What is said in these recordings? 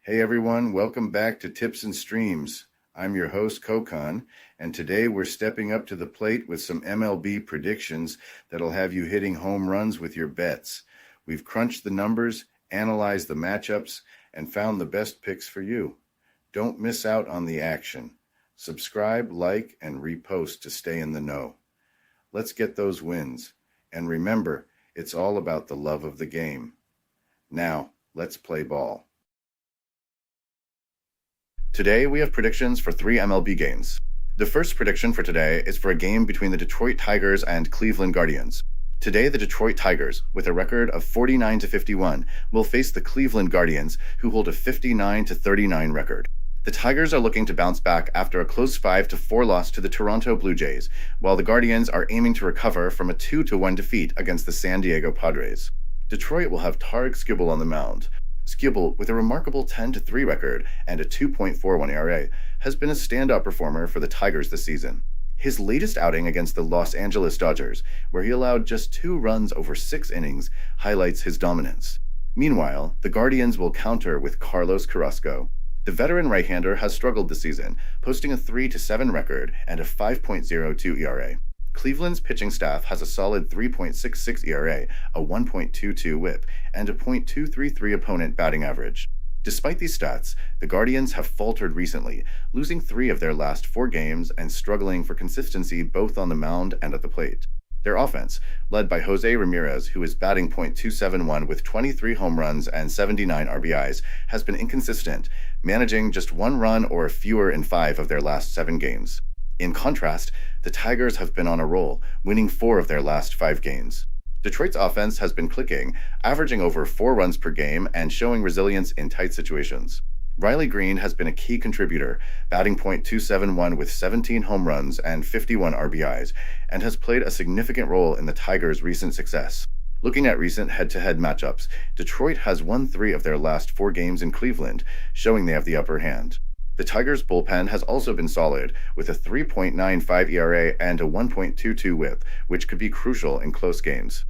Hey everyone, welcome back to Tips and Streams. I'm your host, Kokon, and today we're stepping up to the plate with some MLB predictions that'll have you hitting home runs with your bets. We've crunched the numbers, analyzed the matchups, and found the best picks for you. Don't miss out on the action. Subscribe, like, and repost to stay in the know. Let's get those wins. And remember, it's all about the love of the game. Now, let's play ball. Today, we have predictions for 3 MLB games. The first prediction for today is for a game between the Detroit Tigers and Cleveland Guardians. Today, the Detroit Tigers, with a record of 49-51, will face the Cleveland Guardians, who hold a 59-39 record. The Tigers are looking to bounce back after a close 5-4 loss to the Toronto Blue Jays, while the Guardians are aiming to recover from a 2-1 defeat against the San Diego Padres. Detroit will have Tarek Skubal on the mound. Skubal, with a remarkable 10-3 record and a 2.41 ERA, has been a standout performer for the Tigers this season. His latest outing against the Los Angeles Dodgers, where he allowed just 2 runs over 6 innings, highlights his dominance. Meanwhile, the Guardians will counter with Carlos Carrasco. The veteran right-hander has struggled this season, posting a 3-7 record and a 5.02 ERA. Cleveland's pitching staff has a solid 3.66 ERA, a 1.22 WHIP, and a .233 opponent batting average. Despite these stats, the Guardians have faltered recently, losing 3 of their last 4 games and struggling for consistency both on the mound and at the plate. Their offense, led by Jose Ramirez, who is batting .271 with 23 home runs and 79 RBIs, has been inconsistent, managing just 1 run or fewer in 5 of their last 7 games. In contrast, the Tigers have been on a roll, winning 4 of their last 5 games. Detroit's offense has been clicking, averaging over 4 runs per game and showing resilience in tight situations. Riley Green has been a key contributor, batting .271 with 17 home runs and 51 RBIs, and has played a significant role in the Tigers' recent success. Looking at recent head-to-head matchups, Detroit has won 3 of their last 4 games in Cleveland, showing they have the upper hand. The Tigers' bullpen has also been solid, with a 3.95 ERA and a 1.22 WHIP, which could be crucial in close games.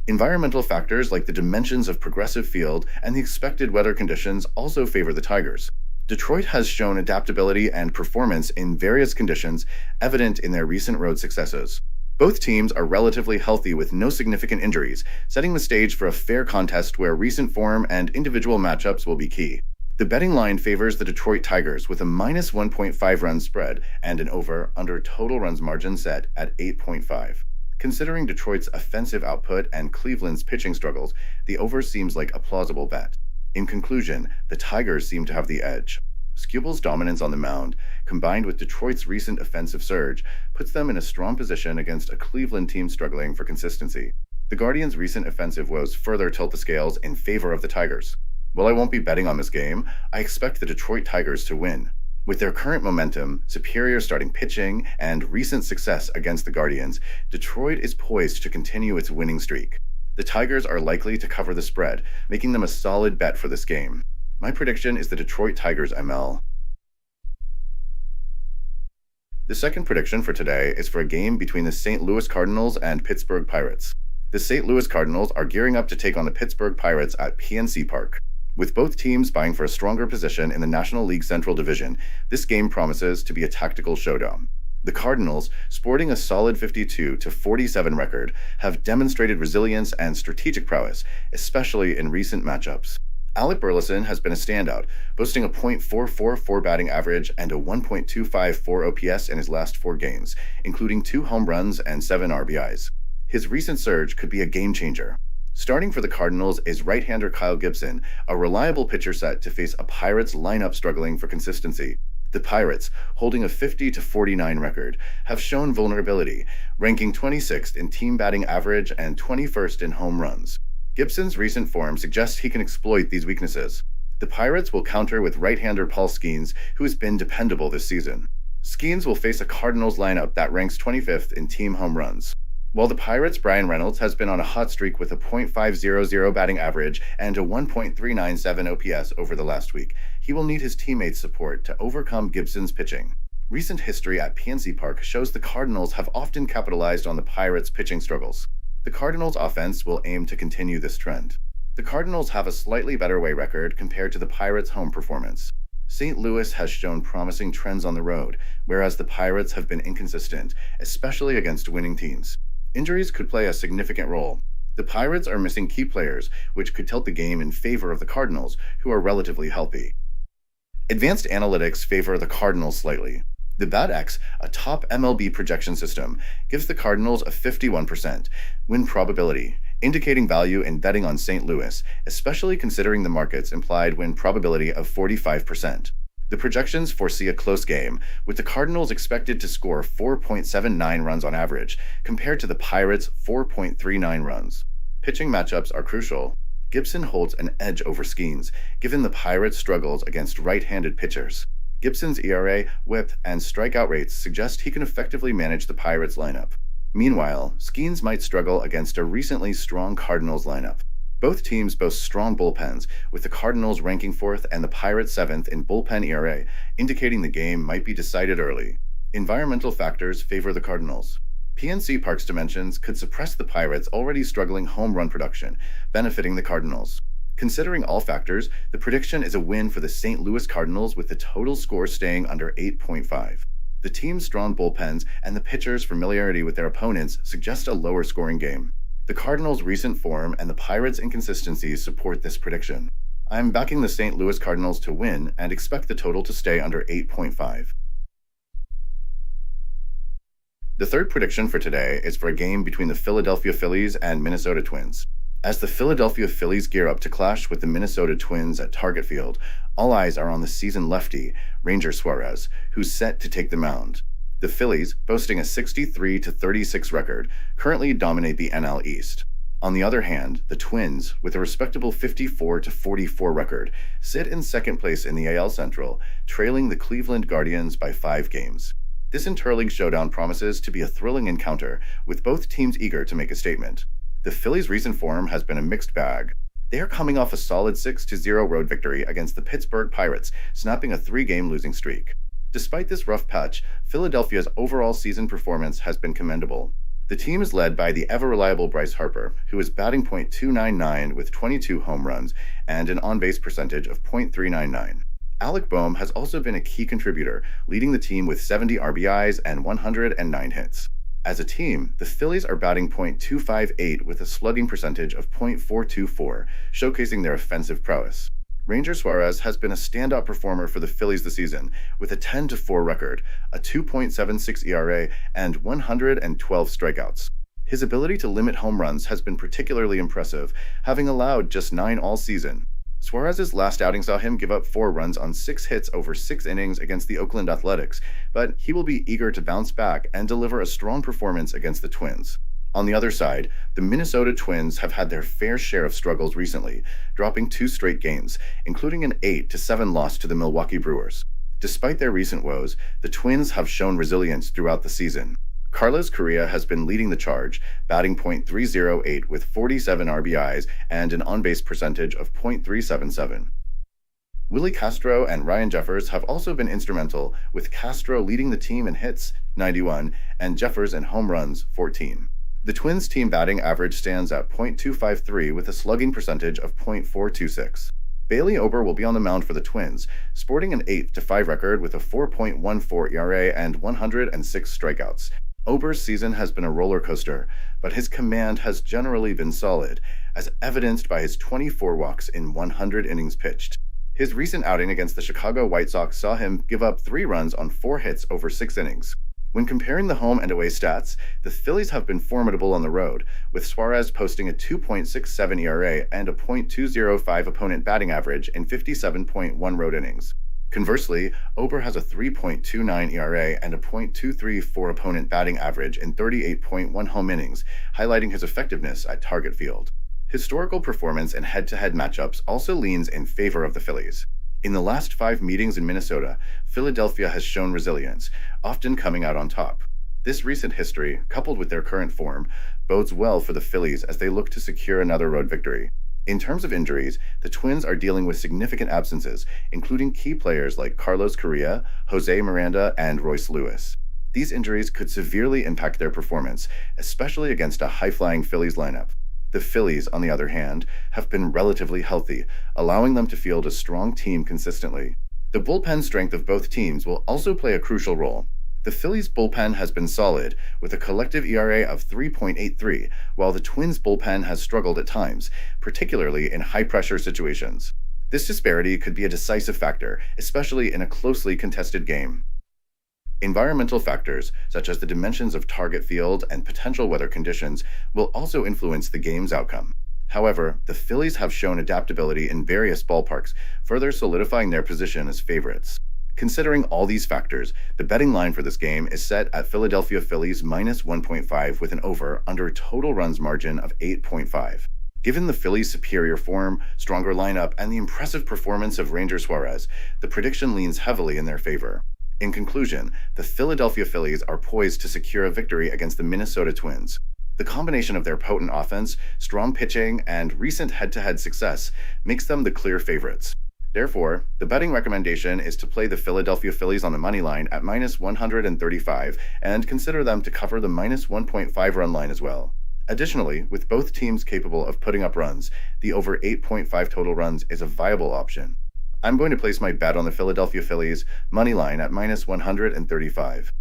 Environmental factors like the dimensions of Progressive Field and the expected weather conditions also favor the Tigers. Detroit has shown adaptability and performance in various conditions, evident in their recent road successes. Both teams are relatively healthy with no significant injuries, setting the stage for a fair contest where recent form and individual matchups will be key. The betting line favors the Detroit Tigers with a minus 1.5 run spread and an over-under total runs margin set at 8.5. Considering Detroit's offensive output and Cleveland's pitching struggles, the over seems like a plausible bet. In conclusion, the Tigers seem to have the edge. Skubal's dominance on the mound, combined with Detroit's recent offensive surge, puts them in a strong position against a Cleveland team struggling for consistency. The Guardians' recent offensive woes further tilt the scales in favor of the Tigers. While I won't be betting on this game, I expect the Detroit Tigers to win. With their current momentum, superior starting pitching, and recent success against the Guardians, Detroit is poised to continue its winning streak. The Tigers are likely to cover the spread, making them a solid bet for this game. My prediction is the Detroit Tigers ML. The second prediction for today is for a game between the St. Louis Cardinals and Pittsburgh Pirates. The St. Louis Cardinals are gearing up to take on the Pittsburgh Pirates at PNC Park. With both teams vying for a stronger position in the National League Central Division, this game promises to be a tactical showdown. The Cardinals, sporting a solid 52-47 record, have demonstrated resilience and strategic prowess, especially in recent matchups. Alec Burleson has been a standout, boasting a .444 batting average and a 1.254 OPS in his last 4 games, including 2 home runs and 7 RBIs. His recent surge could be a game-changer. Starting for the Cardinals is right-hander Kyle Gibson, a reliable pitcher set to face a Pirates lineup struggling for consistency. The Pirates, holding a 50-49 record, have shown vulnerability, ranking 26th in team batting average and 21st in home runs. Gibson's recent form suggests he can exploit these weaknesses. The Pirates will counter with right-hander Paul Skeens, who has been dependable this season. Skeens will face a Cardinals lineup that ranks 25th in team home runs. While the Pirates' Brian Reynolds has been on a hot streak with a .500 batting average and a 1.397 OPS over the last week, he will need his teammates' support to overcome Gibson's pitching. Recent history at PNC Park shows the Cardinals have often capitalized on the Pirates' pitching struggles. The Cardinals' offense will aim to continue this trend. The Cardinals have a slightly better away record compared to the Pirates' home performance. St. Louis has shown promising trends on the road, whereas the Pirates have been inconsistent, especially against winning teams. Injuries could play a significant role. The Pirates are missing key players, which could tilt the game in favor of the Cardinals, who are relatively healthy. Advanced analytics favor the Cardinals slightly. The BATX, a top MLB projection system, gives the Cardinals a 51% win probability, indicating value in betting on St. Louis, especially considering the market's implied win probability of 45%. The projections foresee a close game, with the Cardinals expected to score 4.79 runs on average, compared to the Pirates' 4.39 runs. Pitching matchups are crucial. Gibson holds an edge over Skeens, given the Pirates' struggles against right-handed pitchers. Gibson's ERA, WHIP, and strikeout rates suggest he can effectively manage the Pirates' lineup. Meanwhile, Skeens might struggle against a recently strong Cardinals lineup. Both teams boast strong bullpens, with the Cardinals ranking 4th and the Pirates 7th in bullpen ERA, indicating the game might be decided early. Environmental factors favor the Cardinals. PNC Park's dimensions could suppress the Pirates' already struggling home run production, benefiting the Cardinals. Considering all factors, the prediction is a win for the St. Louis Cardinals with the total score staying under 8.5. The team's strong bullpens and the pitchers' familiarity with their opponents suggest a lower scoring game. The Cardinals' recent form and the Pirates' inconsistencies support this prediction. I'm backing the St. Louis Cardinals to win and expect the total to stay under 8.5. The third prediction for today is for a game between the Philadelphia Phillies and Minnesota Twins. As the Philadelphia Phillies gear up to clash with the Minnesota Twins at Target Field, all eyes are on the seasoned lefty, Ranger Suarez, who's set to take the mound. The Phillies, boasting a 63-36 record, currently dominate the NL East. On the other hand, the Twins, with a respectable 54-44 record, sit in second place in the AL Central, trailing the Cleveland Guardians by 5 games. This interleague showdown promises to be a thrilling encounter, with both teams eager to make a statement. The Phillies' recent form has been a mixed bag. They are coming off a solid 6-0 road victory against the Pittsburgh Pirates, snapping a 3-game losing streak. Despite this rough patch, Philadelphia's overall season performance has been commendable. The team is led by the ever-reliable Bryce Harper, who is batting .299 with 22 home runs and an on-base percentage of .399. Alec Boehm has also been a key contributor, leading the team with 70 RBIs and 109 hits. As a team, the Phillies are batting .258 with a slugging percentage of .424, showcasing their offensive prowess. Ranger Suarez has been a standout performer for the Phillies this season, with a 10-4 record, a 2.76 ERA, and 112 strikeouts. His ability to limit home runs has been particularly impressive, having allowed just 9 all season. Suarez's last outing saw him give up 4 runs on 6 hits over 6 innings against the Oakland Athletics, but he will be eager to bounce back and deliver a strong performance against the Twins. On the other side, the Minnesota Twins have had their fair share of struggles recently, dropping 2 straight games, including an 8-7 loss to the Milwaukee Brewers. Despite their recent woes, the Twins have shown resilience throughout the season. Carlos Correa has been leading the charge, batting .308 with 47 RBIs and an on-base percentage of .377. Willie Castro and Ryan Jeffers have also been instrumental, with Castro leading the team in hits, 91, and Jeffers in home runs, 14. The Twins' team batting average stands at .253 with a slugging percentage of .426. Bailey Ober will be on the mound for the Twins, sporting an 8-5 record with a 4.14 ERA and 106 strikeouts. Ober's season has been a roller coaster, but his command has generally been solid, as evidenced by his 24 walks in 100 innings pitched. His recent outing against the Chicago White Sox saw him give up 3 runs on 4 hits over 6 innings. When comparing the home and away stats, the Phillies have been formidable on the road, with Suarez posting a 2.67 ERA and a .205 opponent batting average in 57.1 road innings. Conversely, Ober has a 3.29 ERA and a .234 opponent batting average in 38.1 home innings, highlighting his effectiveness at Target Field. Historical performance in head-to-head matchups also leans in favor of the Phillies. In the last 5 meetings in Minnesota, Philadelphia has shown resilience, often coming out on top. This recent history, coupled with their current form, bodes well for the Phillies as they look to secure another road victory. In terms of injuries, the Twins are dealing with significant absences, including key players like Carlos Correa, Jose Miranda, and Royce Lewis. These injuries could severely impact their performance, especially against a high-flying Phillies lineup. The Phillies, on the other hand, have been relatively healthy, allowing them to field a strong team consistently. The bullpen strength of both teams will also play a crucial role. The Phillies' bullpen has been solid, with a collective ERA of 3.83, while the Twins' bullpen has struggled at times, particularly in high-pressure situations. This disparity could be a decisive factor, especially in a closely contested game. Environmental factors, such as the dimensions of target field and potential weather conditions, will also influence the game's outcome. However, the Phillies have shown adaptability in various ballparks, further solidifying their position as favorites. Considering all these factors, the betting line for this game is set at Philadelphia Phillies minus 1.5 with an over-under total runs margin of 8.5. Given the Phillies' superior form, stronger lineup, and the impressive performance of Ranger Suarez, the prediction leans heavily in their favor. In conclusion, the Philadelphia Phillies are poised to secure a victory against the Minnesota Twins. The combination of their potent offense, strong pitching, and recent head-to-head success makes them the clear favorites. Therefore, the betting recommendation is to play the Philadelphia Phillies on the money line at minus 135 and consider them to cover the minus 1.5 run line as well. Additionally, with both teams capable of putting up runs, the over 8.5 total runs is a viable option. I'm going to place my bet on the Philadelphia Phillies money line at minus 135.